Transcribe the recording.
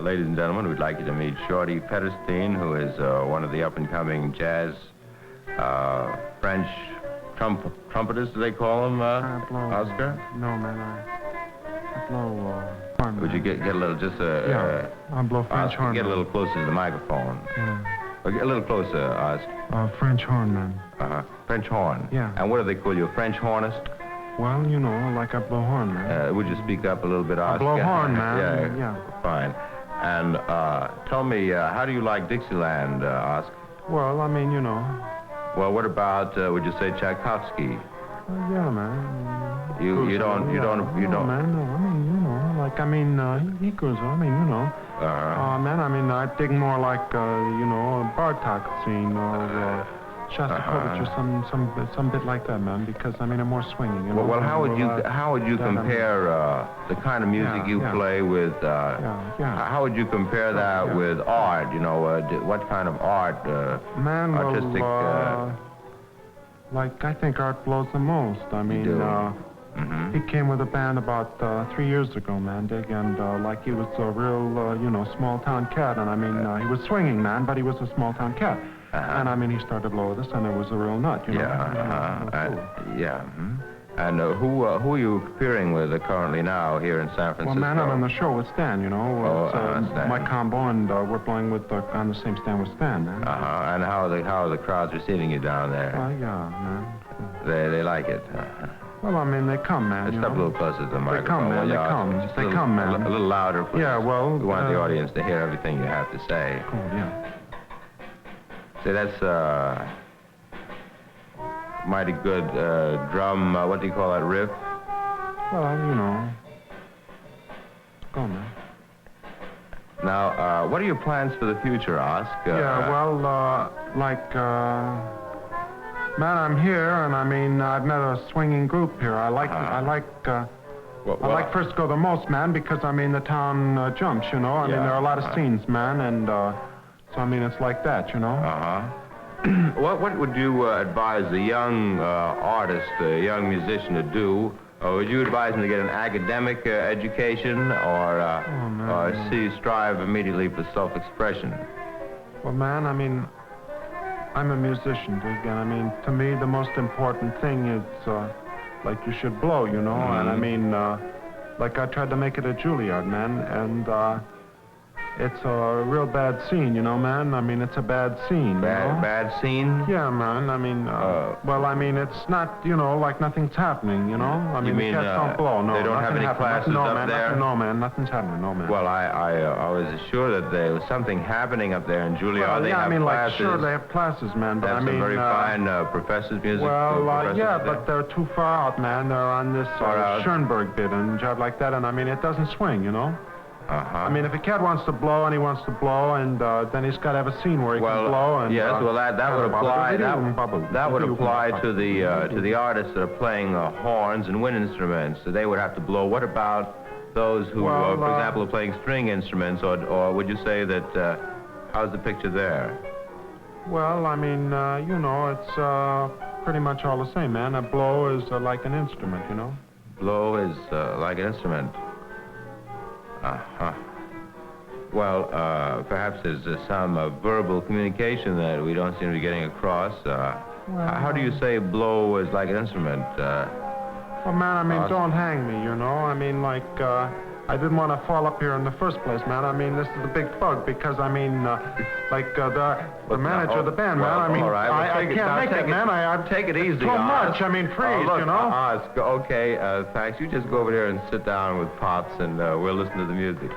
ladies and gentlemen, we'd like you to meet Shorty Pederstein, who is one of the up-and-coming jazz French trumpeters, do they call them, Oscar? No, man, I blow horn. Would you get a little, just yeah, I blow French Oscar, horn. get a little closer to the microphone. Yeah. Get a little closer, Oscar. French horn, man. French horn? Yeah. And what do they call you, a French hornist? Well, you know, like I blow horn, man. Would you speak up a little bit, Oscar? I blow horn, man. Yeah. Fine. And tell me, how do you like Dixieland, Oscar? Well, I mean, you know. Well, what about, would you say Tchaikovsky? Yeah, man. You don't. No, man, no. I mean, you know, like, I mean, he goes, I mean, you know. Man, I mean, I dig more like, you know, Bartok scene or Shostakovich or some bit like that, man, because, I mean, I'm more swinging. You know? Well, how would you compare the kind of music you play with, how would you compare that with art, you know, what kind of art, man, artistic... like, I think art blows the most. I mean, he came with a band about 3 years ago, man, Dig, and like he was a real, you know, small-town cat, and I mean, he was swinging, man, but he was a small-town cat. And I mean, he started to blow with us, and it was a real nut, you know. And who are you appearing with currently now here in San Francisco? Well, man, I'm on the show with Stan, you know. Stan. My combo, and we're playing with on the same stand with Stan, man. And how are the crowds receiving you down there? Yeah, man. They like it. Well, I mean, they come, man. Step a little closer to the microphone. They come, man. They come, man. A little louder, please. Yeah, well... We want the audience to hear everything you have to say. Cool, yeah. See, that's mighty good drum, what do you call that, riff? Well, you know. Go on, man. Now, what are your plans for the future, Oscar? Yeah, well, man, I'm here, and I mean, I've met a swinging group here. I like Frisco the most, man, because, I mean, the town jumps, you know. I mean, there are a lot of scenes, man, and so, I mean, it's like that, you know. What would you advise a young artist, a young musician to do? Would you advise him to get an academic education or strive immediately for self-expression? Well, man, I mean, I'm a musician, Dig, and I mean, to me, the most important thing is, like, you should blow, you know, and I mean, like, I tried to make it at Juilliard, man, and, it's a real bad scene, you know, man. I mean, it's a bad scene. Bad scene? Yeah, man. I mean, well, I mean, it's not, you know, like nothing's happening, you know? I mean, the cats don't blow. No, they don't have any classes up there? No, man, nothing's happening, no, man. Well, I was assured that there was something happening up there in Juilliard. Well, they have classes. Like, sure, they have classes, man, but they have some very fine professors' music. Well, yeah, but they're too far out, man. They're on this Schoenberg bit and job like that, and I mean, it doesn't swing, you know? I mean, if a cat wants to blow and he wants to blow, and then he's got to have a scene where he can blow. And, yes, well, that would apply. That would apply to the artists that are playing horns and wind instruments. So they would have to blow. What about those who, for example, are playing string instruments, or would you say that? How's the picture there? Well, I mean, you know, it's pretty much all the same, man. A blow is like an instrument, you know. Blow is like an instrument. Well, perhaps there's some verbal communication that we don't seem to be getting across. How do you say blow is like an instrument? Well, man, I mean, don't hang me, you know? I mean, like, I didn't want to fall up here in the first place, man. I mean, this is a big bug because, I mean, like, the manager of the band, man, I mean, I can't make it, man. I take it easy. Too much. I mean, freeze, look, you know? Okay, thanks. You just go over there and sit down with Pops, and we'll listen to the music.